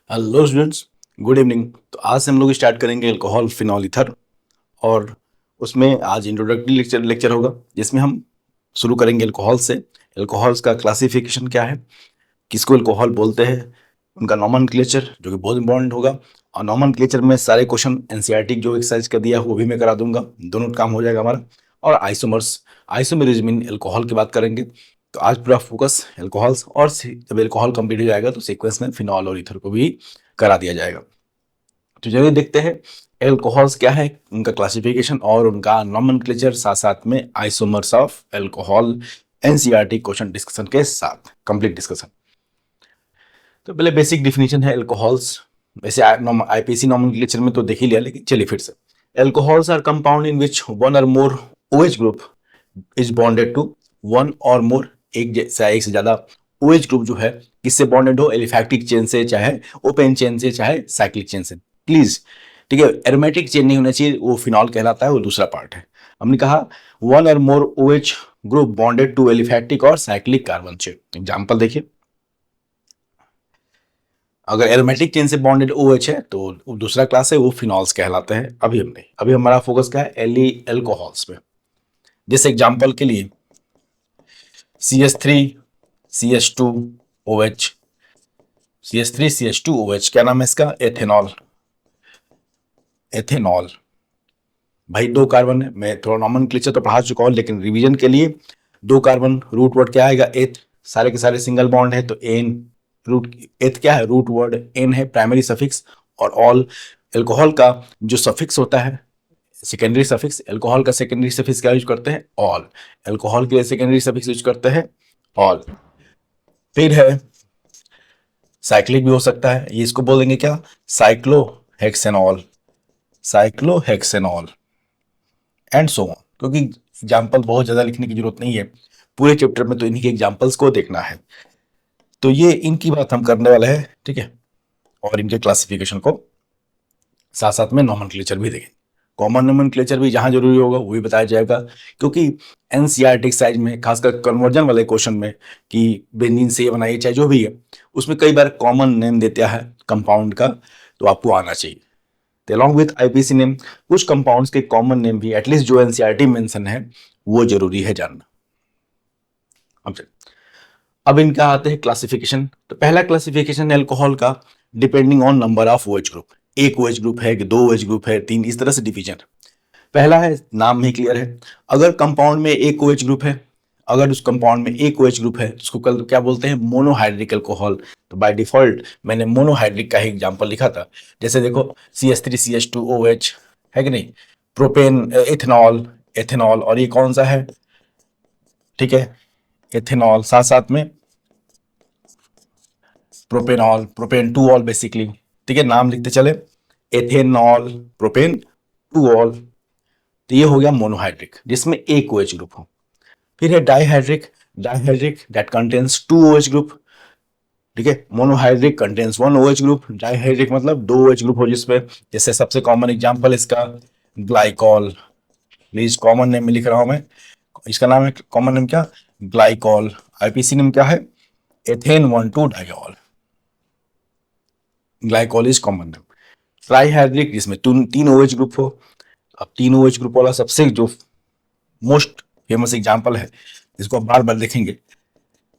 Hello students, good evening. तो आज से हम लोग स्टार्ट करेंगे अल्कोहल फिनॉल ईथर। और उसमें आज इंट्रोडक्टरी लेक्चर होगा, जिसमें हम शुरू करेंगे अल्कोहल से। अल्कोहल्स का क्लासिफिकेशन क्या है, किसको अल्कोहल बोलते हैं, उनका नॉमनक्लेचर जो कि बहुत इंपॉर्टेंट होगा। और नॉमनक्लेचर में सारे क्वेश्चन एनसीईआरटी जो एक्सरसाइज का दिया है वो भी मैं करा दूंगा, दोनों काम हो जाएगा हमारा। और आइसोमर्स, आइसोमेरिज्म इन अल्कोहल की बात करेंगे। तो आज पूरा फोकस अल्कोहल्स, और जब अल्कोहल कंप्लीट हो जाएगा तो सीक्वेंस में फिनॉल और ईथर को भी करा दिया जाएगा। तो चलिए देखते हैं अल्कोहल्स क्या है, उनका क्लासिफिकेशन और उनका नॉमेनक्लेचर, साथ साथ में isomers of alcohol, NCERT question discussion के साथ कंप्लीट डिस्कशन। तो पहले बेसिक डिफिनीशन है अल्कोहल्स। वैसे आईपीसी नॉमेनक्लेचर में तो देख ही लिया, लेकिन चलिए फिर से। Alcohols are compound in which one or more OH group is bonded to one or more, एक से ज्यादा OH ग्रुप जो है किससे बॉन्डेड हो, एलिफैक्टिक चेन से, चाहे ओपन चेन से, चाहे साइक्लिक चेन से। प्लीज, ठीक है, एरोमेटिक चेन नहीं होना चाहिए, वो फिनॉल कहलाता है, वो दूसरा पार्ट है। हमने कहा one or more OH group bonded to एलिफैक्टिक और साइक्लिक कार्बन चेन। एग्जांपल देखिए, अगर एरोमेटिक चेन से बॉन्डेड OH है तो वो दूसरा क्लास है, वो फिनॉल्स कहलाते हैं। अभी हमारा फोकस क्या है, एल्कोहल्स पे। जैसे एग्जांपल के लिए CH3 CH2OH, CH3 CH2OH, क्या नाम है इसका, एथेनॉल। एथेनॉल भाई दो कार्बन है, मैं थोड़ा नॉमेनक्लेचर तो पढ़ा चुका हूं, लेकिन रिवीजन के लिए दो कार्बन, रूट वर्ड क्या आएगा, एथ। सारे के सारे सिंगल बॉन्ड है तो एन, रूट एथ क्या है, रूट वर्ड, एन है प्राइमरी सफिक्स। और ऑल, अल्कोहल का जो सफिक्स होता है सेकेंडरी सफिक्स, अल्कोहल का सेकेंडरी सफिक्स क्या यूज करते हैं, ऑल। अल्कोहल के लिए सेकेंडरी सफिक्स यूज करते हैं ऑल। फिर है साइक्लिक भी हो सकता है, ये इसको बोलेंगे क्या, cyclohexanol, cyclohexanol and so on. क्योंकि एग्जाम्पल बहुत ज्यादा लिखने की जरूरत नहीं है, पूरे चैप्टर में तो इन्हीं के एग्जाम्पल्स को देखना है। तो ये इनकी बात हम करने वाले हैं, ठीक है, और इनके क्लासिफिकेशन को साथ साथ में नॉमेनक्लेचर भी देखें। कॉमन नॉमेनक्लेचर भी जहां जरूरी होगा वो भी बताया जाएगा, क्योंकि एनसीईआरटी साइज में खासकर कन्वर्जन वाले क्वेश्चन में कि बेंजीन से ये बनाइए चाहे जो भी है, उसमें कई बार कॉमन नेम देता है कंपाउंड का, तो आपको आना चाहिए। तो अलॉन्ग विथ आईपीसी नेम कुछ कंपाउंड्स के कॉमन नेम भी एटलीस्ट जो एनसीईआरटी मेंशन है वो जरूरी है जानना। अब चलिए, अब इनका आते हैं क्लासिफिकेशन। तो पहला क्लासिफिकेशन है अल्कोहल का, depending on number of OH group. एक OH ग्रुप है कि दो OH ग्रुप है, तीन, इस तरह से डिवीजन। पहला है, नाम में क्लियर है, अगर कंपाउंड में एक OH ग्रुप है, अगर उस कंपाउंड में एक OH ग्रुप है तो उसको कल क्या बोलते हैं, मोनोहाइड्रिक अल्कोहल। तो बाय डिफॉल्ट मैंने मोनोहाइड्रिक का ही एग्जांपल लिखा था। जैसे देखो CH3 CH2OH है कि नहीं, प्रोपेन, इथेनॉल, एथेनॉल, और ये कौन सा है, ठीक है, एथेनॉल, साथ साथ में propanol, propane two all basically, ठीक है, नाम लिखते चले, एथेनॉल, प्रोपेन टू ऑल। तो ये हो गया मोनोहाइड्रिक जिसमें एक OH ग्रुप हो। फिर है dihydric, dihydric that contains two OH group, ठीक है। Monohydric contains one OH group, dihydric मतलब दो OH ग्रुप हो जिसमें, जैसे सबसे कॉमन एग्जांपल इसका ग्लाइकॉल। प्लीज कॉमन नेम में लिख रहा हूं मैं, इसका नाम है कॉमन नेम क्या, ग्लाइकॉल। आईपीसी नेम क्या है, ethane 1,2 diol. Glycol is common name. Trihydric जिसमें तीन OH ग्रुप हो। अब तीन OH ग्रुप वाला सबसे जो मोस्ट फेमस एग्जांपल है, जिसको आप बार बार देखेंगे,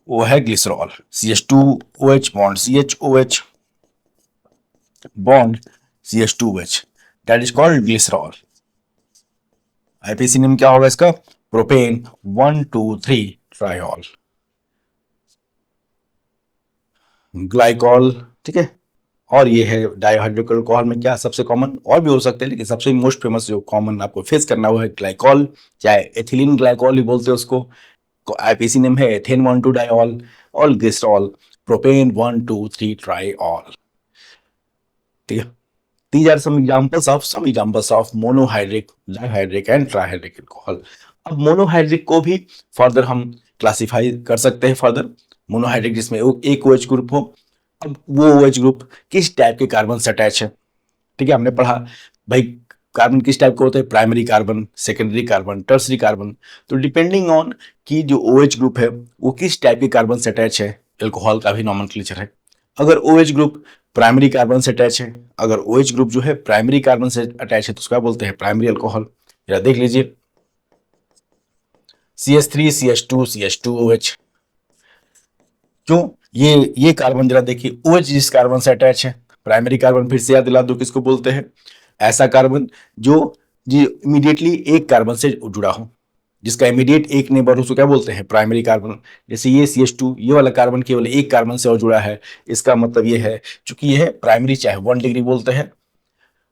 वो है glycerol. CH2OH bond CHOH bond CH2OH, that is called glycerol. IPC name क्या होगा इसका, प्रोपेन 1,2,3 ट्राइऑल, ग्लाइकॉल, ठीक है। और ये है डाइहाइड्रिक अल्कोहल में क्या सबसे कॉमन, और भी हो सकते हैं लेकिन सबसे मोस्ट फेमस जो कॉमन आपको फेस करना हुआ है ग्लाइकॉल, चाहे एथिलीन ग्लाइकॉल भी बोलते हैं उसको। आईपीसी नेम है एथेन 1,2 डाइऑल, और ग्लिसरॉल प्रोपेन 1,2,3 ट्राइऑल, ठीक है। These are some examples of monohydric, dihydric and trihydric alcohol. अब मोनोहाइड्रिक को भी फर्दर हम क्लासिफाई कर सकते हैं फर्दर। मोनोहाइड्रिक जिसमें एक OH ग्रुप हो। अब वो OH ग्रुप किस टाइप के कार्बन से अटैच है, ठीक है, हमने पढ़ा भाई कार्बन किस टाइप का होता है, primary carbon, secondary carbon, tertiary carbon. तो डिपेंडिंग ऑन कि जो OH ग्रुप है वो किस टाइप के कार्बन से अटैच है, अल्कोहल का भी नॉमेनक्लेचर है। अगर OH ग्रुप प्राइमरी कार्बन से अटैच है, अगर OH ग्रुप जो है प्राइमरी कार्बन से अटैच है तो उसका बोलते हैं प्राइमरी अल्कोहल। जरा देख लीजिए, CH3 CH2 CH2OH। क्यों? ये कार्बन जरा देखिए, OH जिस कार्बन से अटैच है, प्राइमरी कार्बन फिर से याद दिला दो किसको बोलते हैं, ऐसा कार्बन जो इमीडिएटली एक कार्बन से जुड़ा हो, जिसका इमीडिएट एक नेबर हो, उसको क्या बोलते हैं प्राइमरी कार्बन। जैसे ये CH2, ये वाला कार्बन केवल एक कार्बन से और जुड़ा है, इसका मतलब ये है चूंकि ये है प्राइमरी, चाहे 1 डिग्री बोलते हैं,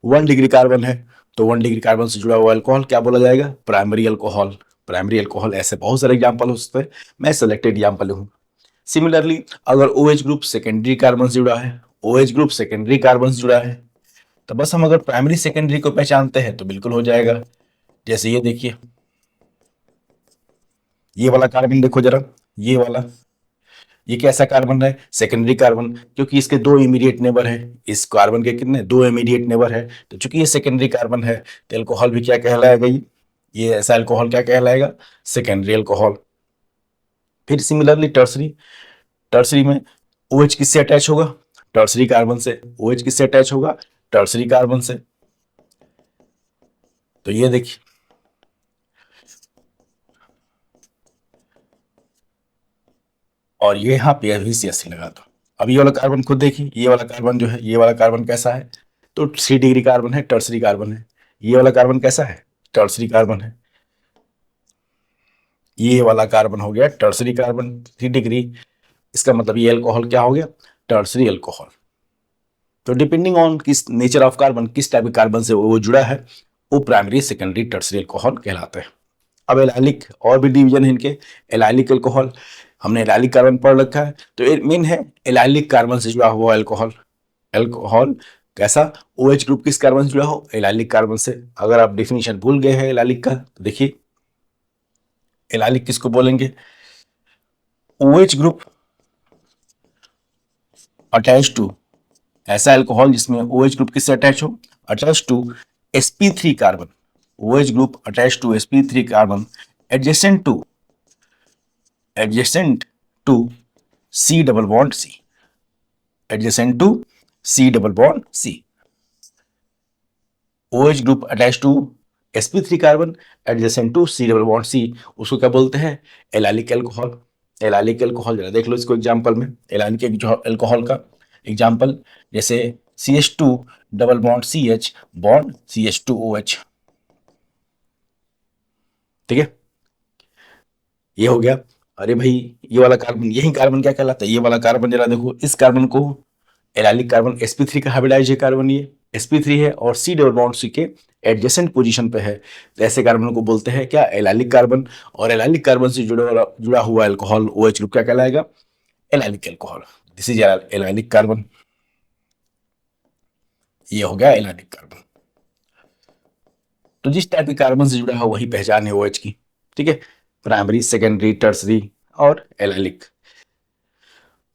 1 डिग्री कार्बन है तो 1 डिग्री कार्बन से जुड़ा हुआ अल्कोहल क्या बोला जाएगा, प्राइमरी अल्कोहल। Primary alcohol. ऐसे बहुत सारे एग्जाम्पल हो सकते हैं, मैं सेलेक्टेड एग्जाम्पल हूँ। सिमिलरली अगर OH ग्रुप सेकेंडरी कार्बन से जुड़ा है, OH ग्रुप सेकेंडरी कार्बन से जुड़ा है, तो बस हम अगर प्राइमरी सेकेंडरी को पहचानते हैं तो बिल्कुल हो जाएगा। जैसे ये देखिए, ये वाला कार्बन देखो जरा, ये वाला, ये कैसा कार्बन है, सेकेंडरी कार्बन, क्योंकि इसके दो इमीडिएट नेबर है। इस कार्बन के कितने, दो इमीडिएट नेबर है, तो चूंकि ये सेकेंडरी कार्बन है तो अल्कोहल भी क्या कहलाएगा, ये ऐसा अल्कोहल क्या कहलाएगा, सेकेंडरी अल्कोहल। फिर सिमिलरली टर्सरी, टर्सरी में OH किससे अटैच होगा, टर्सरी कार्बन से। OH किससे अटैच होगा, टर्सरी कार्बन से। तो ये देखिए, और ये यहाँ पे अभी CH3 लगा दो। अब ये वाला कार्बन खुद देखिए, ये वाला कार्बन जो है, ये वाला कार्बन कैसा है, तो 3 डिग्री कार्बन है, टर्सरी कार्बन है। ये वाला कार्बन कैसा है, टर्सरी कार्बन है। ये वाला कार्बन हो गया टर्सरी कार्बन, 3 डिग्री, इसका मतलब ये अल्कोहल क्या हो गया, टर्सरी अल्कोहल। तो डिपेंडिंग ऑन किस नेचर ऑफ कार्बन, किस टाइप के कार्बन से वो जुड़ा है, वो प्राइमरी सेकेंडरी टर्सरी अल्कोहल कहलाते हैं। अब एलाइलिक और भी डिवीजन है इनके। एलाइलिक अल्कोहल, हमने एलाइलिक कार्बन पढ़ रखा है, तो मेन है एलाइलिक कार्बन से जुड़ा हुआ अल्कोहल। अल्कोहल कैसा, OH ग्रुप किस कार्बन से जुड़ा हो, एलाइलिक कार्बन से। अगर आप डेफिनेशन भूल गए हैं एलाइलिक का, तो देखिए एलाइलिक किसको बोलेंगे, OH ग्रुप अटैच टू, ऐसा अल्कोहल जिसमें OH ग्रुप किससे अटैच हो, attach to sp3 carbon. OH group attach to sp3 carbon adjacent to C double bond C, adjacent to C double bond C। OH group attach to sp3 carbon adjacent to C double bond C, उसको क्या बोलते हैं, allylic alcohol. Allylic alcohol जरा देख लो इसको example में, allylic alcohol का example, जैसे CH2 double bond CH bond CH2OH। ठीक है, ये हो गया। अरे भाई, ये वाला कार्बन, यही कार्बन क्या कहलाता है, ये वाला कार्बन जरा देखो, इस कार्बन को एलाइलिक कार्बन sp3 का हाइब्रिडाइज्ड है कार्बन, ये sp3 है और C डबल बॉन्ड C के एडजेसेंट पोजीशन पे है, तो ऐसे कार्बन को बोलते हैं क्या, एलाइलिक कार्बन। और एलाइलिक कार्बन से जुड़ा हुआ अल्कोहल OH ग्रुप क्या कहलाएगा, allylic alcohol. This is allylic carbon, ये हो गया एलाइलिक कार्बन। तो जिस टाइप के कार्बन से जुड़ा हो वही पहचान है OH की। ठीक है, प्राइमरी, सेकेंडरी, टर्सरी और एलाइलिक।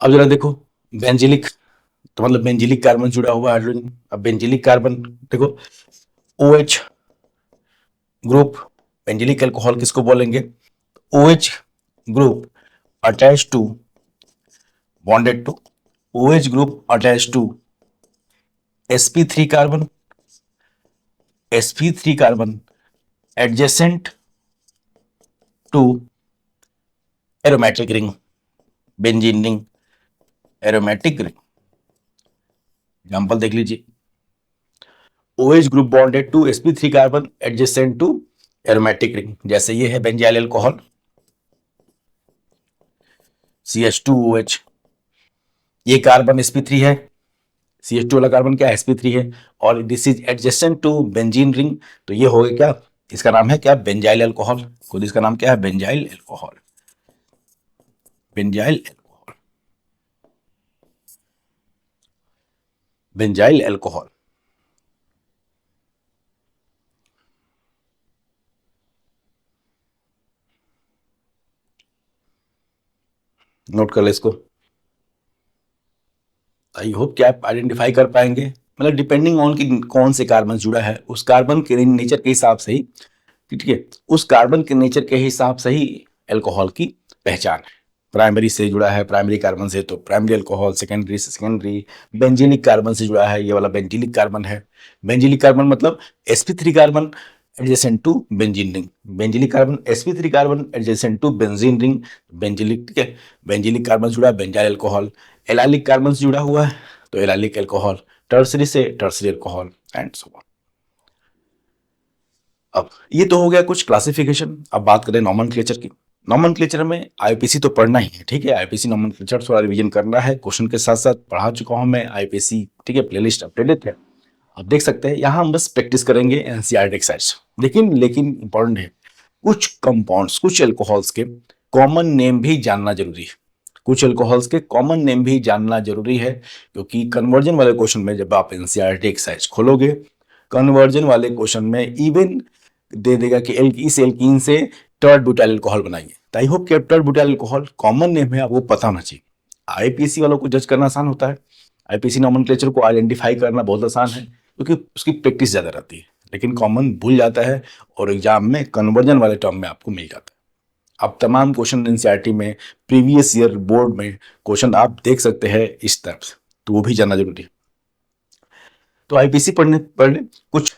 अब जरा देखो बेंजिलिक, तो मतलब बेंजिलिक कार्बन जुड़ा हुआ हाइड्रोजन। अब बेंजिलिक कार्बन देखो, OH ग्रुप, बेंजिलिक अल्कोहल किसको बोलेंगे, OH group attach to, bonded to, OH group attach to sp3 carbon, sp3 carbon adjacent to aromatic ring, benzene ring, aromatic ring. Example देख लीजिए, OH group bonded to sp3 carbon adjacent to aromatic ring. जैसे ये है benzyl alcohol CH2OH, ये carbon sp3 है, CH2 वाला carbon क्या sp3 है, और this is adjacent to benzene ring, तो ये हो गया क्या, इसका नाम है क्या, बेंजाइल अल्कोहल। खुद इसका नाम क्या है, benzyl alcohol, benzyl alcohol, benzyl alcohol. Note कर ले इसको। आई होप कि आप आइडेंटिफाई कर पाएंगे, मतलब डिपेंडिंग ऑन कि कौन से कार्बन जुड़ा है, उस कार्बन के नेचर के हिसाब से ही, ठीक है, उस कार्बन के नेचर के हिसाब से ही अल्कोहल की पहचान है। प्राइमरी से जुड़ा है, प्राइमरी कार्बन से तो प्राइमरी अल्कोहल, सेकेंडरी से सेकेंडरी। बेंजीलिक कार्बन से जुड़ा है, ये वाला बेंजीलिक कार्बन है। बेंजीलिक कार्बन मतलब sp3 carbon adjacent to benzene ring. Benzylic carbon sp3 carbon adjacent to benzene ring, benzylic, ठीक है। बेंजीलिक कार्बन से जुड़ा बेंजाइल अल्कोहल। एलाइलिक कार्बन से जुड़ा हुआ है तो एलाइलिक अल्कोहल। टर्सरी से tertiary alcohol and so on. अब ये तो हो गया कुछ क्लासिफिकेशन। अब बात करें नॉमेनक्लेचर की। नॉमेनक्लेचर में आईपीसी तो पढ़ना ही है, ठीक है। आईपीसी नॉमेनक्लेचर थोड़ा रिवीजन करना है, क्वेश्चन के साथ साथ पढ़ा चुका हूं मैं आईपीसी, ठीक है। प्लेलिस्ट अपडेटेड है, आप देख सकते हैं। यहाँ हम बस प्रैक्टिस करेंगे एनसीईआरटी एक्सरसाइज। लेकिन इंपॉर्टेंट है, कुछ कंपाउंड्स, कुछ एल्कोहल्स के कॉमन नेम भी जानना जरूरी है। कुछ एल्कोहल्स के कॉमन नेम भी जानना जरूरी है, क्योंकि कन्वर्जन वाले क्वेश्चन में जब आप एनसीईआरटी एक्सरसाइज खोलोगे, कन्वर्जन वाले क्वेश्चन में इवन दे देगा कि इस एल्कीन से टर्ड ब्यूटाइल अल्कोहल बनाइए। तो आई होप कि टर्ड ब्यूटाइल अल्कोहल कॉमन नेम है, आपको पता होना चाहिए। आईपीसी वालों को जज करना आसान होता है, आईपीसी नॉमेनक्लेचर को आइडेंटिफाई करना बहुत आसान है, क्योंकि उसकी प्रैक्टिस ज्यादा रहती है। लेकिन कॉमन भूल जाता है और एग्जाम में कन्वर्जन वाले टर्म में आपको मिल जाता है। अब तमाम क्वेश्चन एनसीईआरटी में, प्रीवियस ईयर बोर्ड में क्वेश्चन आप देख सकते हैं इस तरफ से, तो वो भी जानना जरूरी है। तो आईपीसी पढ़ने कुछ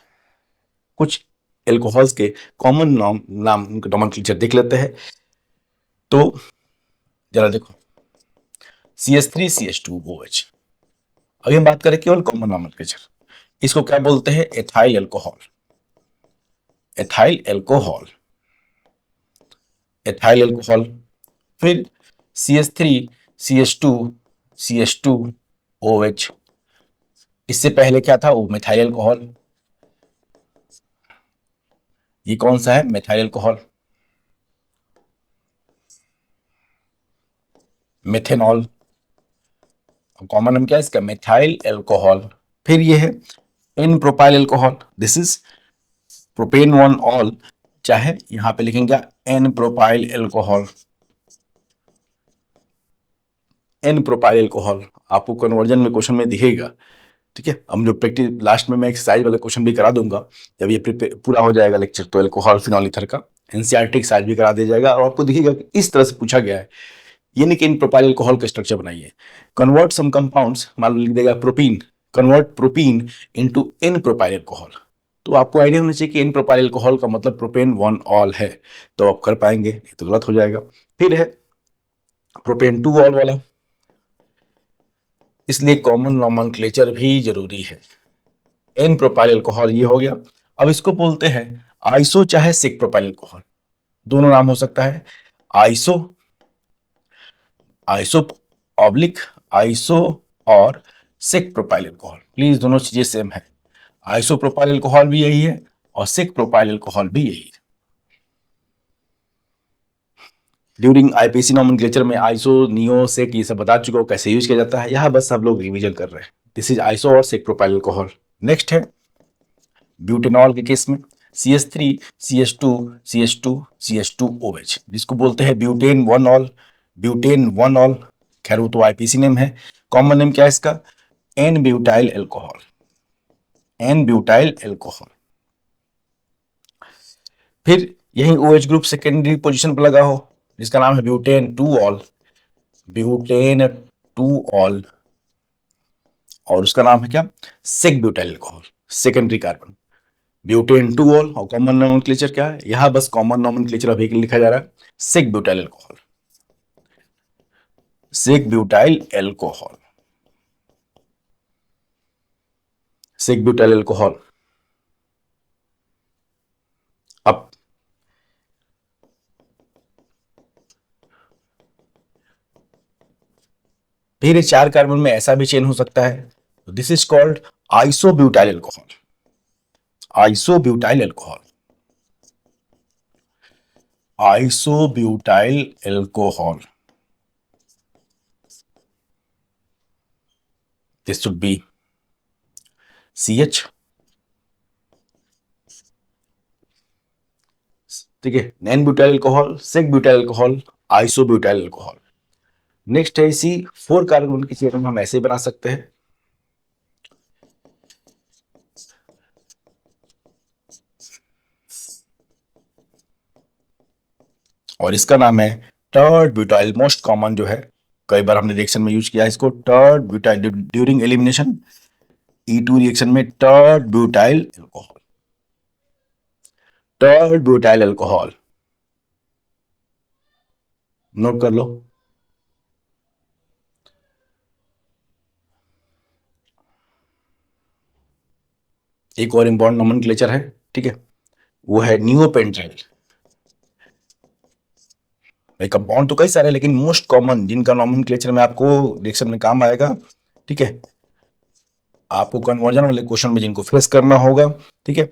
कुछ एल्कोहल्स के कॉमन नाम नॉमेनक्लेचर देख लेते हैं। तो जरा देखो, CH3CH2OH। अभी हम बात करें केवल कॉमन नॉमेनक्लेचर, इसको क्या बोलते हैं? Ethyl alcohol. Ethyl alcohol, ethyl alcohol. फिर CH3CH2CH2OH। इससे पहले क्या था? वो मेथाइल अल्कोहल। ये कौन सा है? Methyl alcohol. मेथेनॉल, कॉमन नाम क्या है इसका? Methyl alcohol. फिर ये है n propyl alcohol, this is propane one ol, चाहे यहां पे लिखेंगे n propyl alcohol. N propyl alcohol आपको कन्वर्जन में क्वेश्चन में दिखेगा, ठीक है। हम जो प्रैक्टिस लास्ट में मैं एक्सरसाइज वाला क्वेश्चन भी करा दूंगा जब ये पूरा हो जाएगा लेक्चर, तो अल्कोहल फिनॉल ईथर का एनसीईआरटी एक्सरसाइज भी करा दिया जाएगा और आपको दिखेगा कि इस तरह से पूछा गया है। ये नहीं कि इन प्रोपाइल अल्कोहल का स्ट्रक्चर बनाइए। कन्वर्ट सम कंपाउंड्स, मान लो लिख देगा propene, convert propene into n propyl alcohol. तो आपको आइडिया होना चाहिए कि एन प्रोपाइल अल्कोहल का मतलब प्रोपेन वन ऑल है, तो आप कर पाएंगे, ये तो गलत हो जाएगा। फिर है प्रोपेन टू ऑल वाला, इसलिए कॉमन नॉमेनक्लेचर भी जरूरी है। एन प्रोपाइल अल्कोहल ये हो गया। अब इसको बोलते हैं आइसो चाहे सिक प्रोपाइल अल्कोहल, दोनों नाम हो सकता है। आइसो, आइसो ऑब्लिक आइसो, और सिक प्रोपाइल अल्कोहल। प्लीज दोनों चीजें सेम है। आइसो प्रोपाइल अल्कोहल भी यही है और सिक प्रोपाइल अल्कोहल भी यही है। ड्यूरिंग आईपीसी नॉमेनक्लेचर में आइसो, नियो, सेक ये सब बता चुका हूं कैसे यूज किया जाता है, यहां बस सब लोग रिवीजन कर रहे हैं। दिस इज आइसो और सिक प्रोपाइल अल्कोहल। नेक्स्ट है ब्यूटेनॉल के केस में CH3CH2CH2CH2OH, जिसको बोलते हैं butane one ol. Butane one ol, खैर वो तो आईपीसी नेम है। कॉमन नेम क्या है इसका? N butyl alcohol. N butyl alcohol. फिर यही OH ग्रुप सेकेंडरी पोजीशन पर लगा हो, जिसका नाम है butane two ol. Butane two ol, और उसका नाम है क्या? Sec butyl alcohol, secondary carbon. Butane two ol, और कॉमन नॉमेनक्लेचर क्या है? यहां बस कॉमन नॉमेनक्लेचर अभी लिखा जा रहा है, sec butyl alcohol. Sec butyl alcohol, sec butyl alcohol. अब फिर ये चार कार्बन में ऐसा भी चेन हो सकता है, this is called isobutyl alcohol. Isobutyl alcohol, isobutyl alcohol. This should be CH, ठीक है। नैन butyl alcohol, sec butyl alcohol, isobutyl alcohol. Next है इसी 4 कार्बन की चेन हम ऐसे बना सकते हैं, और इसका नाम है टर्ड ब्यूटाइल मोस्ट कॉमन जो है, कई बार हमने रिएक्शन में यूज किया है इसको, tert butyl during elimination, E2 reaction में tert butyl alcohol, tert butyl alcohol note कर लो। एक और इंपॉर्टेंट नोमेनक्लेचर है, ठीक है, वो है नियोपेंटाइल। भाई कंपाउंड तो कई सारे हैं, लेकिन मोस्ट कॉमन जिनका नोमेनक्लेचर में आपको रिएक्शन में काम आएगा, ठीक है, आपको कन्वर्जन वाले क्वेश्चन में जिनको फेस करना होगा, ठीक है,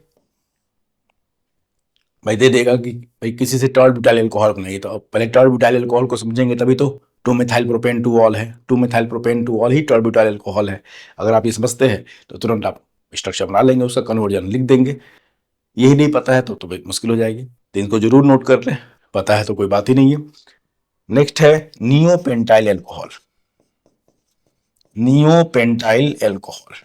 भाई दे देगा कि भाई किसी से टर्ड ब्यूटाइल अल्कोहल बनाइए, तो पहले टर्ड ब्यूटाइल अल्कोहल को समझेंगे तभी तो। 2 मेथाइल प्रोपेन 2 ऑल है, 2 methyl propane 2 all he टर्ड butyl alcohol है। अगर आप ये समझते हैं तो तुरंत आप स्ट्रक्चर बना लेंगे, उसका कन्वर्जन लिख देंगे। यही नहीं पता है तो भाई मुश्किल हो जाएगी, तो इनको जरूर नोट कर लें, पता है तो कोई बात ही नहीं है। नेक्स्ट है neopentyl alcohol, neopentyl alcohol,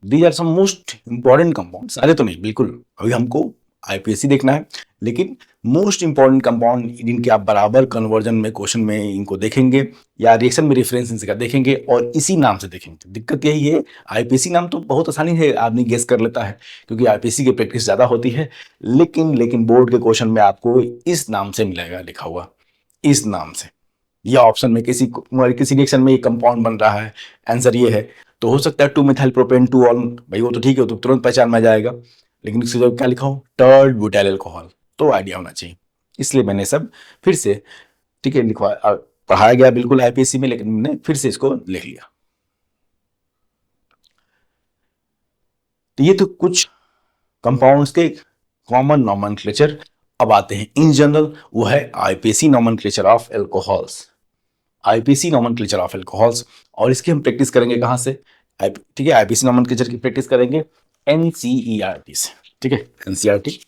these are some most important compound, सारे तो नहीं बिल्कुल, अभी हमको आईपीएससी देखना है, लेकिन मोस्ट इंपॉर्टेंट कंपाउंड जिनके आप बराबर कन्वर्जन में क्वेश्चन में इनको देखेंगे या रिएक्शन में रेफरेंस इनका देखेंगे और इसी नाम से देखेंगे। दिक्कत यही है, आईपीएससी नाम तो बहुत आसानी है आदमी गेस कर लेता है क्योंकि आईपीएससी की प्रैक्टिस ज्यादा होती है, लेकिन बोर्ड के क्वेश्चन में आपको इस नाम से मिलेगा लिखा हुआ, इस नाम से, या ऑप्शन में किसी रिएक्शन में ये कंपाउंड बन रहा है, आंसर ये है, तो हो सकता है 2 मिथाइल प्रोपेन 2 ऑल, भाई वो तो ठीक है, तो तुरंत पहचान में आ जाएगा, लेकिन इसकी जगह क्या लिखा हो, टर्ड ब्यूटाइल अल्कोहल, तो आइडिया होना चाहिए। इसलिए मैंने सब फिर से, ठीक है, लिखवा पढ़ाया गया बिल्कुल आईपीएससी में, लेकिन मैंने फिर से इसको लिख लिया। तो ये तो कुछ कंपाउंड्स के कॉमन नॉमेनक्लेचर। अब आते हैं इन जनरल, वो है IPSC nomenclature of alcohols, IPC nomenclature of alcohols, और इसकी हम प्रैक्टिस करेंगे कहां से, ठीक है, आईपीसी नॉमेनक्लेचर की प्रैक्टिस करेंगे एनसीईआरटी से, ठीक है, एनसीईआरटी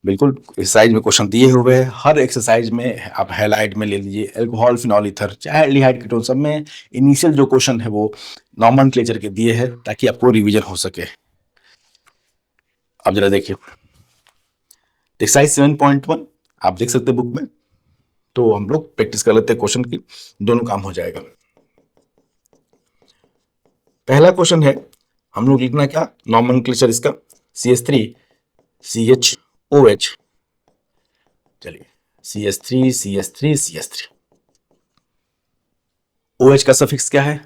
बिल्कुल एक्सरसाइज में क्वेश्चन दिए हुए हैं, हर एक्सरसाइज में आप हैलाइड में ले लीजिए, अल्कोहल फिनॉल ईथर चाहे एल्डिहाइड कीटोन, सब में इनिशियल जो क्वेश्चन है वो नॉमेनक्लेचर के दिए हैं ताकि आपको रिवीजन हो सके। अब जरा देखिए एक्सरसाइज 7.1 आप देख सकते हैं बुक में, तो हम लोग प्रैक्टिस कर लेते हैं क्वेश्चन की, दोनों काम हो जाएगा। पहला क्वेश्चन है, हम लोग लिखना क्या, नॉमेनक्लेचर इसका CH3 CHOH, चलिए CH3 CH3 CH3, OH का सफिक्स क्या है,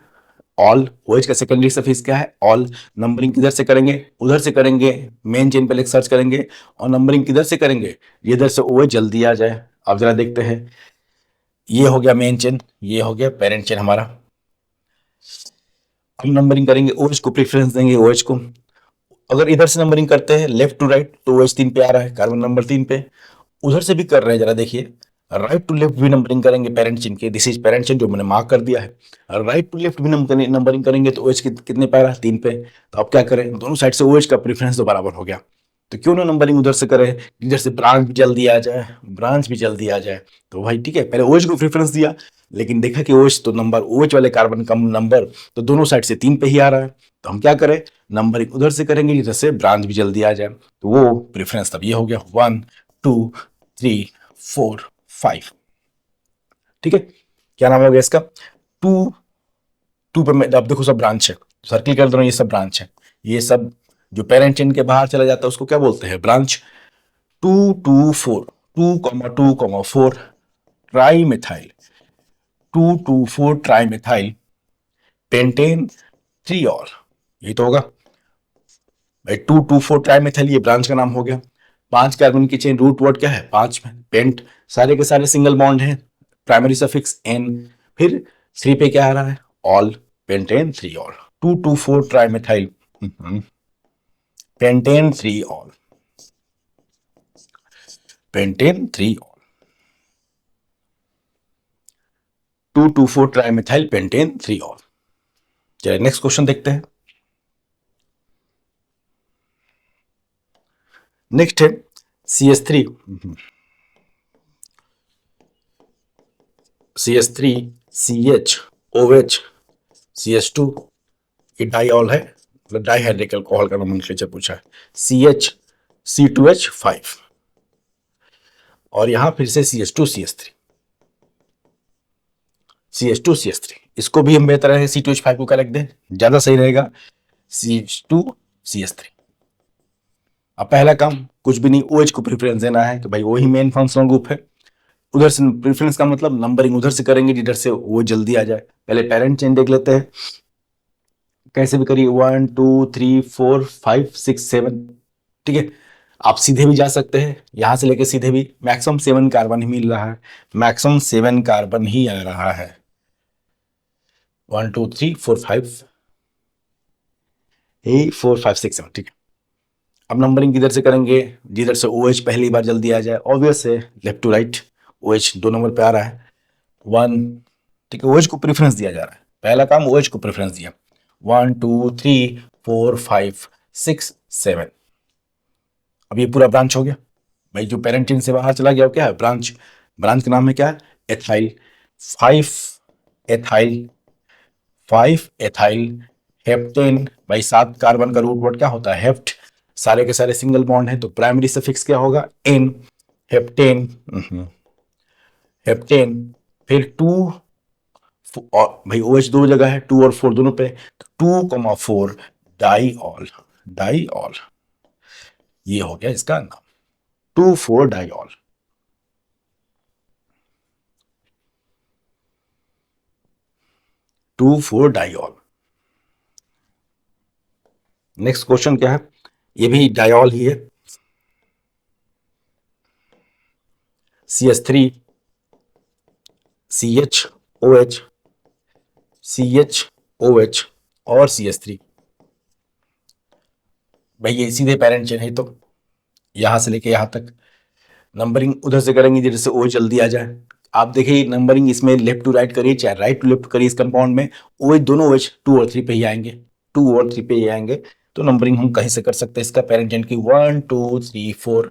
ऑल, OH का सेकेंडरी सफिक्स क्या है, ऑल। नंबरिंग किधर से करेंगे, उधर से करेंगे, मेन चेन पे सर्च करेंगे, और नंबरिंग किधर से करेंगे, इधर से OH जल्दी आ जाए। अब जरा देखते हैं, ये हो गया मेन चेन, ये हो गया पेरेंट चेन हमारा, हम नंबरिंग करेंगे, OH को प्रेफरेंस देंगे, OH को। अगर इधर से नंबरिंग करते हैं लेफ्ट टू राइट तो OH 3 पे आ रहा है, कार्बन नंबर 3 पे, उधर से भी कर रहे हैं, जरा देखिए राइट टू लेफ्ट भी नंबरिंग करेंगे पेरेंट चेन के, दिस इज पेरेंट चेन जो मैंने मार्क कर दिया है, राइट टू लेफ्ट भी नंबरिंग करेंगे तो OH कितने पे आ रहा है, 3 पे, तो अब क्या करें, दोनों साइड से OH का प्रेफरेंस तो बराबर हो गया, तो क्यों ना नंबरिंग उधर से करें, इधर से ब्रांच भी जल्दी आ जाए, ब्रांच भी जल्दी आ जाए, तो भाई ठीक है, पहले OH को प्रेफरेंस दिया, लेकिन देखा कि OH तो नंबर, OH वाले कार्बन कम नंबर, तो दोनों साइड से 3 पे ही आ रहा है, तो हम क्या करें, नंबरिंग उधर से करेंगे जिधर से ब्रांच भी जल्दी आ जाए, तो वो प्रेफरेंस तब ये हो गया 1 2 3 4 5, ठीक है, क्या नाम हो गया इसका, 2 2 पे अब देखो सब ब्रांच है, सर्किल कर दो, ये सब ब्रांच है, ये सब जो पेरेंट चेन के बाहर चला जाता है उसको क्या बोलते हैं, branch. 2 2 4 2,4 tri methyl, 2 2 4 tri methyl pentane 3 और, ये तो होगा भाई 2 2 4 ट्राई मिथाइल, ये ब्रांच का नाम हो गया। 5 कार्बन की चेन, रूट वर्ड क्या है 5 में, पेंट, सारे के सारे सिंगल बॉन्ड है, प्राइमरी सफिक्स एन, फिर 3 पे क्या आ रहा है, ऑल, पेंटेन 3 और, 2 2 4 tri methyl pentane 3 all, pentane 3 all, 2 2 4 tri methyl pentane 3 all. चलिए नेक्स्ट क्वेश्चन देखते हैं। नेक्स्ट है CH3 CH3 CH OH CH2, ये डाई ऑल है, मतलब डाई हाइड्रिक अल्कोहल का नोमेनक्लेचर पूछा है, CH C2H5 और यहां फिर से CH2CH3 CH2CH3, इसको भी हम बेहतर है C2H5 को क्या लिख दें, ज्यादा सही रहेगा CH2CH3। अब पहला काम कुछ भी नहीं, OH को प्रेफरेंस देना है, तो भाई वही मेन फंक्शनल ग्रुप है। उधर से प्रेफरेंस का मतलब नंबरिंग उधर से करेंगे जिधर से वो जल्दी आ जाए। पहले पेरेंट चेन देख लेते हैं, कैसे भी करिए 1 2 3 4 5 6 7, ठीक है। आप सीधे भी जा सकते हैं, यहां से लेके सीधे भी, मैक्सिमम 7 कार्बन ही मिल रहा है, मैक्सिमम 7 कार्बन ही आ रहा है। 1 2 3 4 5 8 4 5 6 7, ठीक है। अब नंबरिंग किधर से करेंगे, जिधर से OH पहली बार जल्दी आ जाए, ऑब्वियस है left to right, OH 2 number पे आ रहा है 1, ठीक है। OH को प्रेफरेंस दिया जा रहा है, पहला काम OH को प्रेफरेंस दिया, 1 2 3 4 5 6 7। अब ये पूरा ब्रांच हो गया भाई, जो पेरेंट चेन से बाहर चला गया वो क्या है, ब्रांच। ब्रांच का नाम है क्या है, एथाइल। 5 एथाइल, 5 एथाइल हेप्टेन, भाई 7 कार्बन का रूट वर्ड क्या होता है, हेप्ट, सारे के सारे सिंगल बॉन्ड है, तो प्राइमरी सफिक्स क्या होगा, एन, हेप्टेन। हेप्टेन, फिर 2, और भाई OH 2 जगह है, 2 और 4 दोनों पे, तो 2,4 डाईऑल, डाईऑल, ये हो गया इसका नाम, 2,4 डाईऑल। डाईऑल। नेक्स्ट क्वेश्चन क्या है, ये भी डाईऑल ही है, CH3 CHOH CHOH और CH3, भाई ये सीधे पेरेंट चेन है, तो यहां से लेके यहां तक नंबरिंग उधर से करेंगे जिधर से OH जल्दी आ जाए। आप देखिए नंबरिंग इसमें लेफ्ट टू राइट करिए चाहे राइट टू लेफ्ट करिए, इस कंपाउंड में OH दोनों OH 2 और 3 पे ही आएंगे, 2 और 3 पे ही आएंगे, तो नंबरिंग हम कहीं से कर सकते हैं इसका पेरेंट चेन की, 1 2 3 4।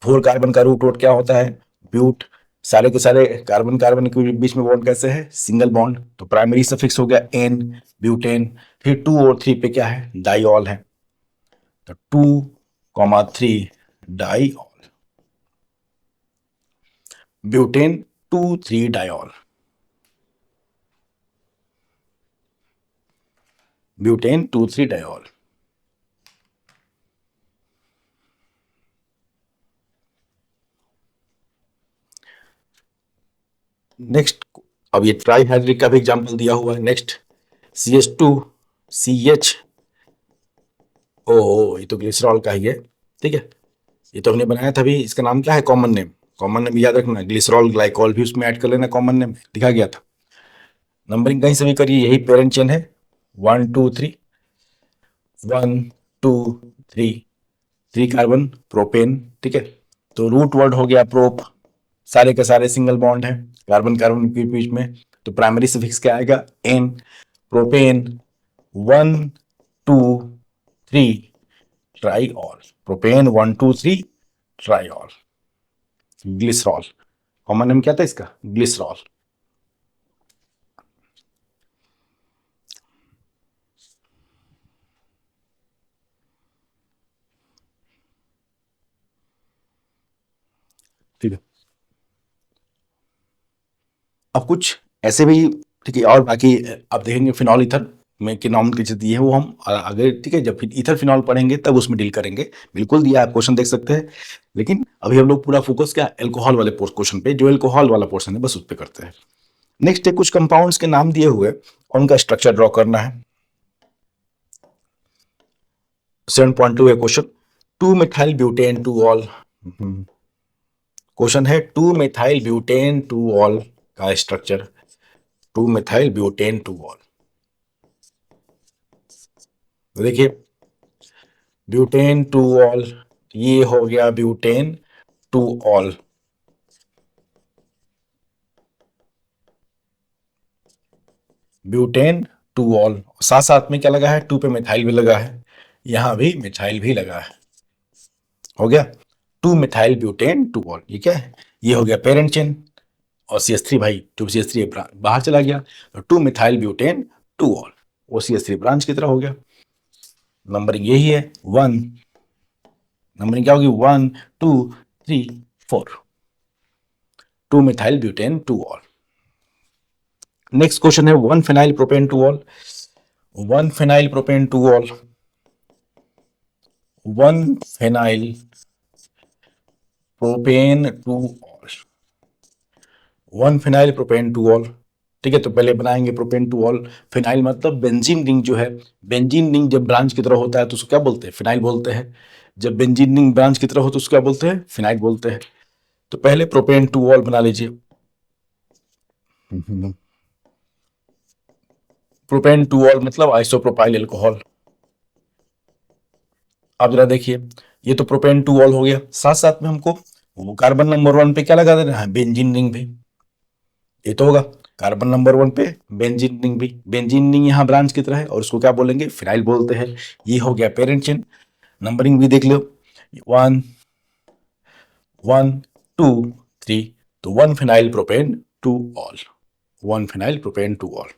4 कार्बन का रूट वोट क्या होता है, ब्यूट, सारे के सारे कार्बन कार्बन के बीच में बॉन्ड कैसे है, सिंगल बॉन्ड, तो प्राइमरी सफिक्स हो गया एन, ब्यूटेन। फिर 2 और 3 पे क्या है, डाईऑल है, तो 2,3 diol, butane 2,3 diol, butane 2,3 diol. Next, अब ये ट्राईहाइड्रिक का भी एग्जांपल दिया हुआ है। नेक्स्ट CH2 CH, ओ ये तो ग्लिसरॉल का ही है, ठीक है, ये तो हमने बनाया था अभी, इसका नाम क्या है, कॉमन नेम, कॉमन नेम याद रखना, ग्लिसरॉल ग्लाइकॉल भी उसमें ऐड कर लेना, कॉमन नेम लिखा गया था। नंबरिंग कहीं से भी करिए, यही पेरेंट चेन है, 1 2 3, 1 2 3, 3 कार्बन प्रोपेन, ठीक है, तो रूट वर्ड हो गया प्रोप, सारे के सारे सिंगल बॉन्ड है कार्बन कार्बन के बीच में, तो प्राइमरी सफिक्स क्या आएगा, ane, propane 1 2 3 triol, propane 1 2 3 triol, glycerol, common name क्या था इसका, ग्लिसरॉल। ठीक है, अब कुछ ऐसे भी, ठीक है, और बाकी आप देखेंगे फिनॉल ईथर में के नाम के जो दिए हैं वो हम आगे, ठीक है, जब फिर ईथर फिनॉल पढ़ेंगे तब उसमें डील करेंगे, बिल्कुल दिया आप क्वेश्चन देख सकते हैं, लेकिन अभी हम लोग पूरा फोकस क्या एल्कोहल वाले क्वेश्चन पे, जो एल्कोहल वाला पोर्शन है बस उस पर करते हैं। नेक्स्ट है कुछ कंपाउंड्स के नाम दिए हुए, उनका स्ट्रक्चर ड्रॉ करना है। 7.2 है question, 2 methyl butane 2 all, question है 2 मिथाइल ब्यूटेन 2 ऑल का स्ट्रक्चर, 2 मिथाइल ब्यूटेन 2 ऑल, देखिए ब्यूटेन 2 ऑल, ये हो गया ब्यूटेन 2 ऑल, ब्यूटेन 2 ऑल, साथ साथ में क्या लगा है, 2 पे मिथाइल भी लगा है, यहां भी मिथाइल भी लगा है, हो गया 2 मिथाइल ब्यूटेन 2 ऑल, ये क्या है, ये हो गया पेरेंट चेन, और CH3 भाई 2 CH3 बाहर चला गया, तो 2 मिथाइल ब्यूटेन 2 ऑल, वो CH3 ब्रांच की तरह हो गया। नंबरिंग यही है 1 नंबरिंग क्या होगी 1 2 3 4, 2 methyl butane 2 all. Next question है 1 phenyl propane 2 all. 1 phenyl propane 2 all, 1 phenyl propane 2 all, 1 phenyl propane 2 all. ठीक है, तो पहले बनाएंगे प्रोपेन 2 ऑल। फिनाइल मतलब बेंजीन रिंग जो है, बेंजीन रिंग जब ब्रांच की तरह होता है तो उसको क्या बोलते हैं, फिनाइल बोलते हैं। जब बेंजीन रिंग ब्रांच की तरह हो तो उसको क्या बोलते हैं, फिनाइल बोलते हैं। तो पहले प्रोपेन 2 ऑल बना लीजिए। प्रोपेन 2 ऑल मतलब आइसोप्रोपाइल अल्कोहल। अब जरा देखिए, ये तो प्रोपेन 2 ऑल हो गया, साथ साथ में हमको वो कार्बन नंबर 1 पे क्या लगा देना है, बेंजीन रिंग भी। ये तो होगा कार्बन नंबर 1 पे बेंजीन रिंग भी, बेंजीन रिंग यहाँ ब्रांच की तरह है और उसको क्या बोलेंगे, फिनाइल बोलते हैं। ये हो गया पेरेंट चेन। नंबरिंग भी देख लो, 1 1 2 3, तो 1 phenyl propane 2 all, 1 phenyl propane 2 all.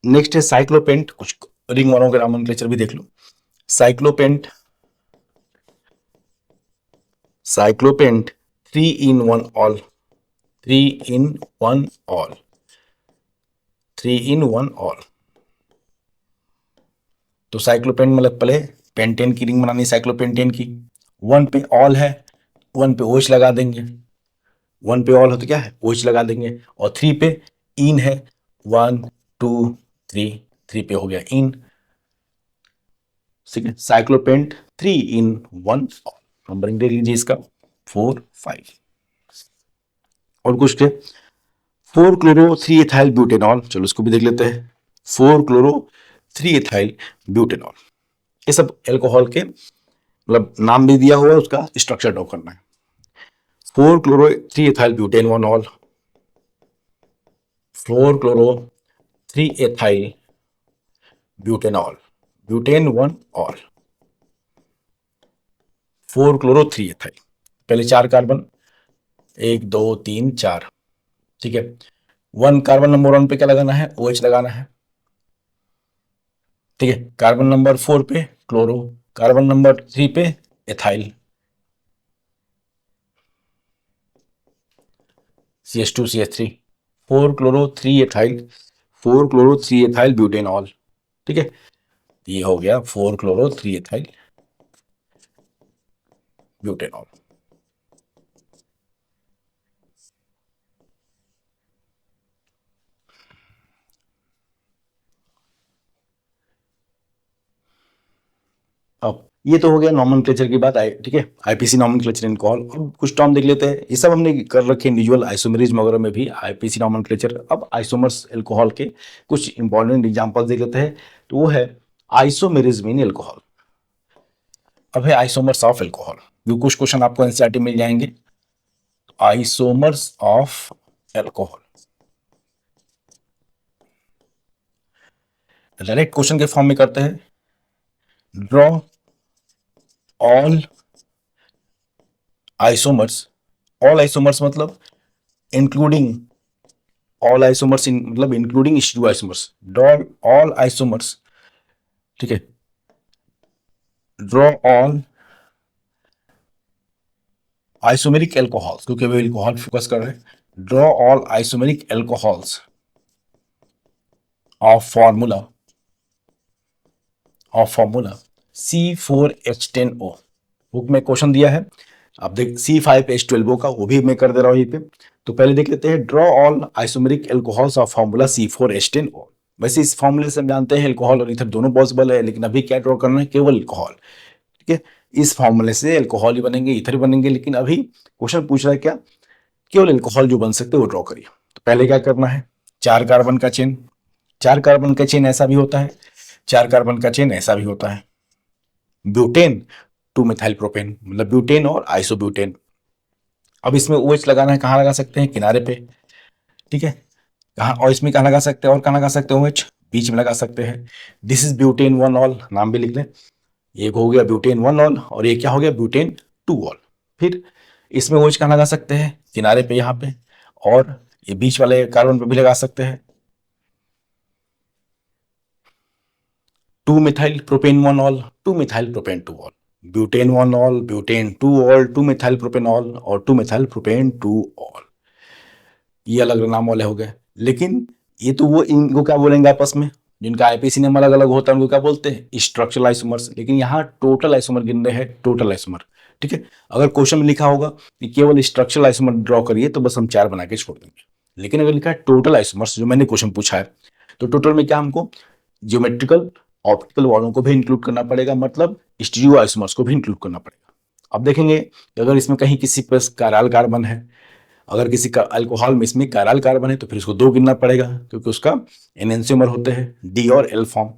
Next है साइक्लोपेंट, कुछ रिंग वालों के नॉमेनक्लेचर भी देख लो। साइक्लोपेंट, साइक्लोपेंट 3 in 1 all, 3 in 1 all, 3 in 1 all. तो साइक्लोपेंट मतलब पहले पेंटेन की रिंग बनानी, साइक्लोपेंटेन की। 1 पे ऑल है, 1 पे OH लगा देंगे, 1 पे ऑल हो तो क्या है, OH लगा देंगे। और 3 पे इन है, 1 2 3, 3 पे हो गया इन। ठीक है, साइक्लोपेंट 3 in 1 ऑल। नंबरिंग दे लीजिए इसका 4 5। और कुछ थे, 4 क्लोरो 3 एथाइल ब्यूटेनॉल, चलो इसको भी देख लेते हैं। 4 क्लोरो 3 एथाइल ब्यूटेनॉल, ये सब एल्कोहल के मतलब नाम भी दिया हुआ है, उसका स्ट्रक्चर ड्रॉ करना है। 4 chloro 3 ethyl butane 1 all, 4 chloro 3 ethyl butanol, butane 1 all, 4 chloro 3 ethyl. पहले 4 कार्बन, 1 2 3 4। ठीक है, 1 कार्बन नंबर 1 पे क्या लगाना है, OH लगाना है। ठीक है, कार्बन नंबर 4 पे क्लोरो, कार्बन नंबर 3 पे ethyl, CH2CH3, 4 chloro 3 ethyl, 4 chloro 3 ethyl butanol. ठीक है, ये हो गया 4 क्लोरो 3 एथाइल ब्यूटेनॉल। अब ये तो हो गया नॉमेनक्लेचर की बात आई, ठीक है, आईपीसी नॉमेनक्लेचर इन कॉल। अब कुछ टर्म देख लेते हैं, ये सब हमने कर रखे इंडिविजुअल आइसोमेरिज्म वगैरह में भी आईपीसी नॉमेनक्लेचर। अब आइसोमर्स एल्कोहल के कुछ इंपॉर्टेंट एग्जांपल्स देख लेते हैं, तो वो है आइसोमेरिज्म इन एल्कोहल। अब है आइसोमर्स ऑफ एल्कोहल, जो कुछ क्वेश्चन आपको एनसीईआरटी मिल जाएंगे। Isomers of alcohol direct question के फॉर्म में करते हैं, draw all isomers, all isomers मतलब इंक्लूडिंग, ऑल आइसोमर्स मतलब including H2 isomers, draw all isomers. ठीक है, ड्रॉ ऑल आइसोमेरिक एल्कोहल्स, क्योंकि वे एल्कोहल फोकस कर रहे हैं। Draw all isomeric alcohols of formula, of formula C4H10O। Book में क्वेश्चन दिया है, आप देख C5H12O का, वो भी मैं कर दे रहा हूँ यहीं पे। तो पहले देख लेते हैं, draw all isomeric alcohols of formula C4H10O। वैसे इस फॉर्मूले से हम जानते हैं एल्कोहल और ईथर दोनों पॉसिबल है, लेकिन अभी क्या ड्रॉ करना है, केवल एल्कोहल। ठीक है, इस फॉर्मूले से एल्कोहल ही बनेंगे, ईथर ही बनेंगे, लेकिन अभी क्वेश्चन पूछ रहा है क्या, केवल एल्कोहल जो बन सकते हैं वो ड्रॉ करिए। तो पहले क्या करना है, 4 कार्बन का चेन, 4 कार्बन का चेन ऐसा भी होता है, 4 कार्बन का चेन ऐसा भी होता है, ब्यूटेन 2 मिथाइल प्रोपेन, मतलब ब्यूटेन और आइसोब्यूटेन। अब इसमें OH लगाना है, कहाँ लगा सकते हैं, किनारे पे। ठीक है, कहाँ, और इसमें कहाँ लगा सकते हैं, और कहाँ लगा सकते हैं, OH बीच में लगा सकते हैं। दिस इज ब्यूटेन 1 ऑल, नाम भी लिख लें। एक हो गया ब्यूटेन 1 ऑल और ये क्या हो गया, ब्यूटेन 2 ऑल। फिर इसमें OH कहाँ लगा सकते हैं, किनारे पे यहाँ पे, और ये बीच वाले कार्बन पे भी लगा सकते हैं। Two methyl propanol, two methyl propane 2 ol, butane 1 ol, butane 2 ol, two methyl propanol और 2-मिथाइल प्रोपेन 2 ऑल। ये अलग अलग नाम वाले हो गए। लेकिन ये तो वो इनको क्या बोलेंगे आपस में, जिनका आईपीसी नेम अलग अलग होता है उनको क्या बोलते हैं, स्ट्रक्चरल आइसोमर्स। लेकिन यहाँ टोटल आइसोमर गिन रहे हैं, टोटल आइसोमर। ठीक है, अगर क्वेश्चन में लिखा होगा कि केवल स्ट्रक्चरल आइसोमर ड्रॉ करिए तो बस हम 4 बना के छोड़ देंगे। लेकिन अगर लिखा है टोटल आइसोमर्स, जो मैंने क्वेश्चन पूछा है, तो टोटल में क्या हमको ज्योमेट्रिकल ऑप्टिकल वालों को भी इंक्लूड करना पड़ेगा, मतलब स्टीरियो आइसोमर्स को भी इंक्लूड करना पड़ेगा। अब देखेंगे कि अगर इसमें कहीं किसी पर कायरल कार्बन है, अगर किसी का अल्कोहल में इसमें कायरल कार्बन है तो फिर इसको 2 गिनना पड़ेगा, क्योंकि उसका एनेंशियोमर होते हैं डी और एल फॉर्म।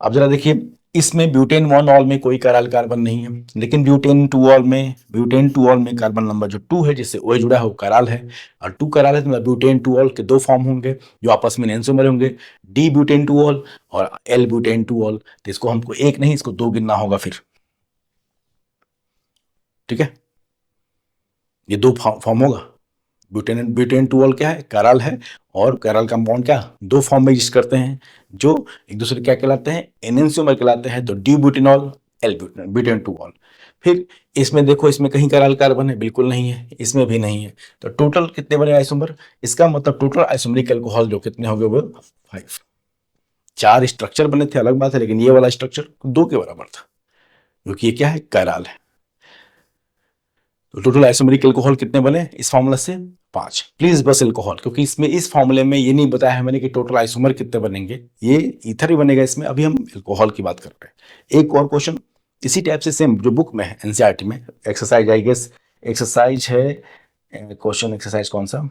अब जरा देखिए, इसमें ब्यूटेन 1 ऑल में कोई कायरल कार्बन नहीं है, लेकिन ब्यूटेन 2 ऑल में कार्बन नंबर जो 2 है, जिससे OH जुड़ा है, वो कायरल है। और 2 कायरल है तो मतलब ब्यूटेन 2 ऑल के 2 फॉर्म होंगे जो आपस में एनेंशियोमर होंगे, डी ब्यूटेन 2 ऑल और एल ब्यूटेन 2 ऑल। तो इसको हमको 1 नहीं, इसको 2 गिनना होगा फिर। ठीक है, ये 2 फॉर्म होगा। ब्यूटेन ब्यूटेन 2 ऑल क्या है, कायरल है, और कायरल कंपाउंड क्या 2 फॉर्म में यूज करते हैं, जो एक दूसरे क्या कहलाते हैं, एनेंशियोमर कहलाते हैं। तो D butanol, L butane 2 all. फिर इसमें देखो, इसमें कहीं कायरल कार्बन है, बिल्कुल नहीं है, इसमें भी नहीं है। तो टोटल कितने बने आइसोमर, इसका मतलब टोटल आइसोमरिक अल्कोहल जो कितने हो गए, वो 5। 4 स्ट्रक्चर बने थे, अलग बात है, लेकिन ये वाला स्ट्रक्चर 2 के बराबर था, क्योंकि ये क्या है, कायरल है। तो टोटल आइसोमेरिक अल्कोहल कितने बने इस फॉर्मूला से, 5। प्लीज बस अल्कोहल, क्योंकि इसमें इस फॉर्मूले में ये नहीं बताया है मैंने कि टोटल आइसोमर कितने बनेंगे, ये ईथर ही बनेगा इसमें। अभी हम अल्कोहल की बात कर रहे हैं। एक और क्वेश्चन इसी टाइप से सेम जो बुक में है, एनसीईआरटी में, एक्सरसाइज आई गेस एक्सरसाइज है, क्वेश्चन एक्सरसाइज कौन सा,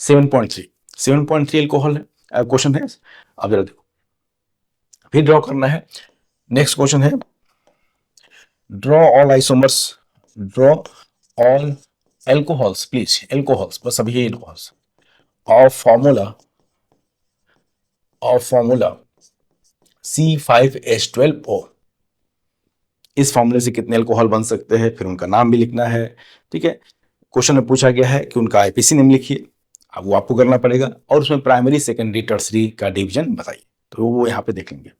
7.3। 7.3 अल्कोहल है, क्वेश्चन है। अब जरा देखो, फिर ड्रॉ करना है। नेक्स्ट क्वेश्चन है, draw all isomers, draw all alcohols, please, alcohols, बस अभी ये alcohols of formula C5H12O। इस फॉर्मूले से कितने अल्कोहल बन सकते हैं, फिर उनका नाम भी लिखना है। ठीक है, क्वेश्चन में पूछा गया है कि उनका आईपीसी नेम लिखिए, अब वो आपको करना पड़ेगा, और उसमें प्राइमरी सेकेंडरी टर्सरी का डिवीजन बताइए, तो वो यहाँ पे देख लेंगे।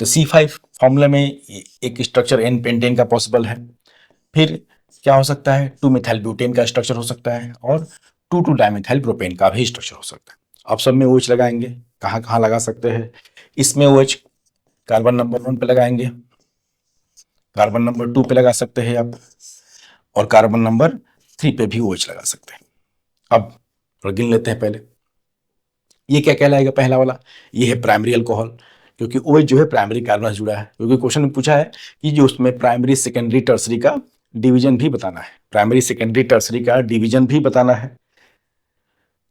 तो C5 फॉर्मूला में एक स्ट्रक्चर N पेंटेन का पॉसिबल है। फिर क्या हो सकता है, 2-मिथाइल ब्यूटेन का स्ट्रक्चर हो सकता है, और 2,2-डाइमिथाइल प्रोपेन का भी स्ट्रक्चर हो सकता है। अब सब में OH लगाएंगे, कहाँ कहाँ लगा सकते हैं, इसमें OH कार्बन नंबर 1 पे लगाएंगे, कार्बन नंबर 2 पे लगा सकते हैं आप, और कार्बन नंबर 3 पे भी OH लगा सकते हैं। अब गिन लेते हैं पहले, ये क्या कहलाएगा, पहला वाला ये है प्राइमरी अल्कोहल, क्योंकि OH जो है प्राइमरी कार्बन से जुड़ा है, क्योंकि क्वेश्चन में पूछा है कि जो उसमें प्राइमरी सेकेंडरी टर्सरी का डिवीजन भी बताना है, प्राइमरी सेकेंडरी टर्सरी का डिवीजन भी बताना है।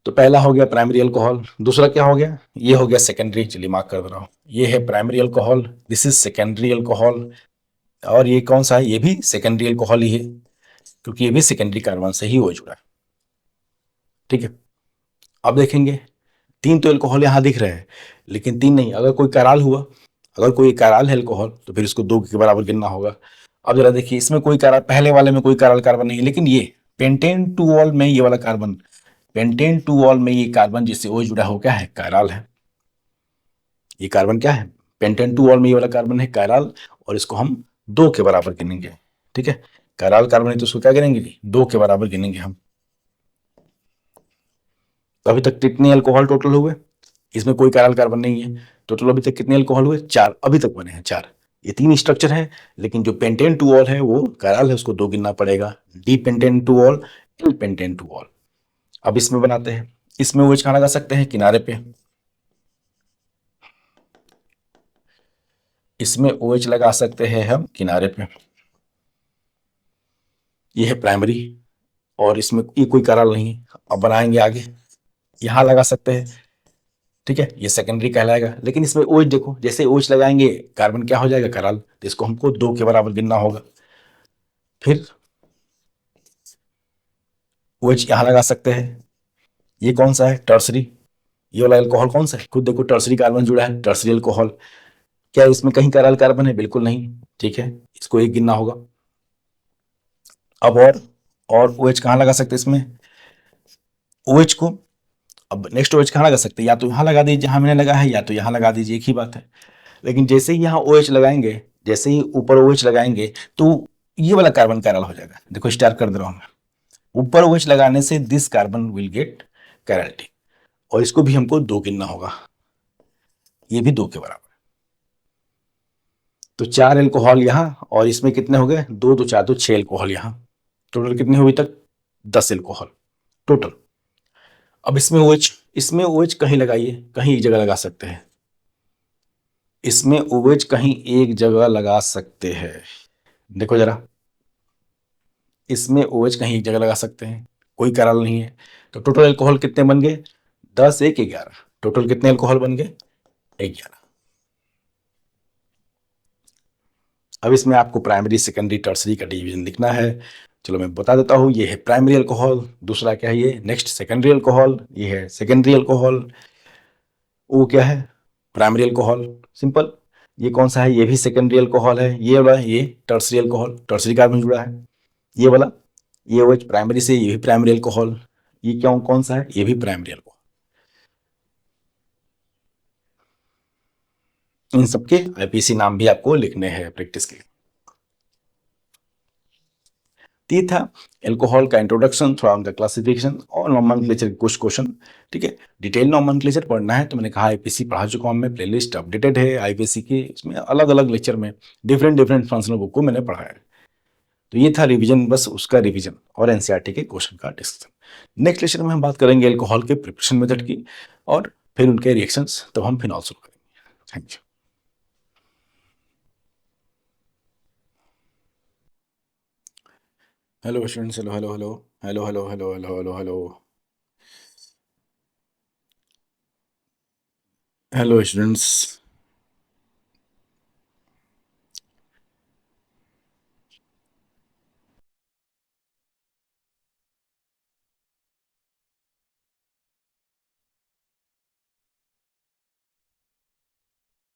तो पहला हो गया प्राइमरी अल्कोहल, दूसरा क्या हो गया, ये हो गया सेकेंडरी, चलिए मार्क कर दे रहा हूं, ये है primary alcohol, this is secondary alcohol, और ये कौन सा है, ये भी सेकेंडरी अल्कोहल ही है, क्योंकि ये भी सेकेंडरी कार्बन से ही हो जुड़ा है। ठीक है, अब देखेंगे 3 तो अल्कोहल यहां दिख रहे हैं, लेकिन 3 नहीं, अगर कोई कायरल हुआ, अगर कोई कायरल है अल्कोहल, तो फिर इसको 2 के बराबर गिनना होगा। अब जरा देखिए, इसमें कोई कायरल, पहले वाले में कोई कायरल कार्बन नहीं है, लेकिन ये पेंटेन 2 ऑल में ये वाला कार्बन, पेंटेन 2 ऑल में ये कार्बन जिससे OH जुड़ा हो क्या है, कायरल है। ये कार्बन क्या है, पेंटेन 2 ऑल में ये वाला कार्बन है, कायरल, और इसको हम 2 के बराबर गिनेंगे। ठीक है, कायरल कार्बन है तो उसको क्या गिनेंगे, 2 के बराबर गिनेंगे हम। तो अभी तक कितने अल्कोहल टोटल हुए, इसमें कोई कायरल कार्बन नहीं है, टोटल अभी तक कितने अल्कोहल हुए, 4 अभी तक बने हैं, 4। ये 3 स्ट्रक्चर है, लेकिन जो पेंटेन 2 ऑल है वो कायरल है, उसको 2 गिनना पड़ेगा, D pentane 2 all, L pentane 2 all. अब इसमें बनाते हैं, इसमें OH कहाँ लगा सकते हैं, किनारे पे, इसमें OH लगा सकते हैं हम किनारे पे, ये है प्राइमरी, और इसमें ये कोई कायरल नहीं। अब बनाएंगे आगे, यहां लगा सकते हैं, ठीक है, ये सेकेंडरी कहलाएगा, लेकिन इसमें OH देखो, जैसे OH लगाएंगे कार्बन क्या हो जाएगा, कायरल, तो इसको हमको 2 के बराबर गिनना होगा। फिर OH यहां लगा सकते हैं, ये कौन सा है, टर्सरी, ये वाला अल्कोहल कौन सा है, खुद देखो टर्सरी कार्बन जुड़ा है, टर्सरी अल्कोहल। क्या इसमें कहीं कायरल कार्बन है, बिल्कुल नहीं। ठीक है, इसको 1 गिनना होगा। अब और OH कहाँ लगा सकते हैं इसमें? OH को अब नेक्स्ट OH कहाँ लगा सकते हैं? या तो यहाँ लगा दीजिए जहाँ मैंने लगा है, या तो यहाँ लगा दीजिए, एक ही बात है। लेकिन जैसे ही यहाँ OH लगाएंगे, जैसे ही ऊपर OH लगाएंगे, तो ये वाला कार्बन कैरल हो जाएगा। देखो स्टार कर दे रहा हूं मैं। ऊपर OH लगाने से दिस कार्बन विल गेट कैरलिटी, और इसको भी हमको 2 गिनना होगा, ये भी 2 के बराबर। तो 4 एल्कोहल यहाँ, और इसमें कितने हो गए? 2 2 4 2 6 एल्कोहल यहाँ। टोटल कितने हुए तक? 10 एल्कोहल टोटल। अब इसमें OH कहीं लगाइए, कहीं एक जगह लगा सकते हैं। इसमें OH कहीं एक जगह लगा सकते हैं। देखो जरा, इसमें OH कहीं एक जगह लगा सकते हैं, कोई कारण नहीं है। तो टोटल एल्कोहल कितने बन गए? 10 1 11। टोटल कितने एल्कोहल बन गए? 11। अब इसमें आपको प्राइमरी सेकेंडरी टर्सरी का डिवीजन लिखना है। चलो मैं बता देता हूँ। ये है प्राइमरी अल्कोहल, दूसरा क्या है ये? नेक्स्ट सेकेंडरी अल्कोहल, ये है सेकेंडरी अल्कोहल। वो क्या है? Primary alcohol, simple. ये कौन सा है? ये भी सेकेंडरी अल्कोहल है। ये वाला, ये टर्सरी अल्कोहल, टर्सरी कार्बन जुड़ा है। ये वाला, ये OH प्राइमरी से, ये भी प्राइमरी अल्कोहल। ये क्यों, कौन सा है? ये भी प्राइमरी अल्कोहल। इन सबके IPC नाम भी आपको लिखने हैं प्रैक्टिस के लिए। ये था एल्कोहल का इंट्रोडक्शन, थोड़ा उनका क्लासिफिकेशन और नॉमेनक्लेचर के कुछ क्वेश्चन। ठीक है, डिटेल नॉमेनक्लेचर पढ़ना है तो मैंने कहा IPC पढ़ा चुका हूं मैं, प्लेलिस्ट अपडेटेड है IPC की, इसमें अलग अलग लेक्चर में डिफरेंट डिफरेंट फंक्शनल बुक को मैंने पढ़ाया है। तो ये था रिवीजन, बस उसका रिवीजन और NCERT के क्वेश्चन का डिस्कशन। नेक्स्ट लेक्चर में हम बात करेंगे एल्कोहल के प्रिपरेशन मेथड की, और फिर उनके रिएक्शंस, तब हम फिनॉल शुरू करेंगे। Thank you. Hello students, hello hello hello hello hello hello hello hello hello hello students.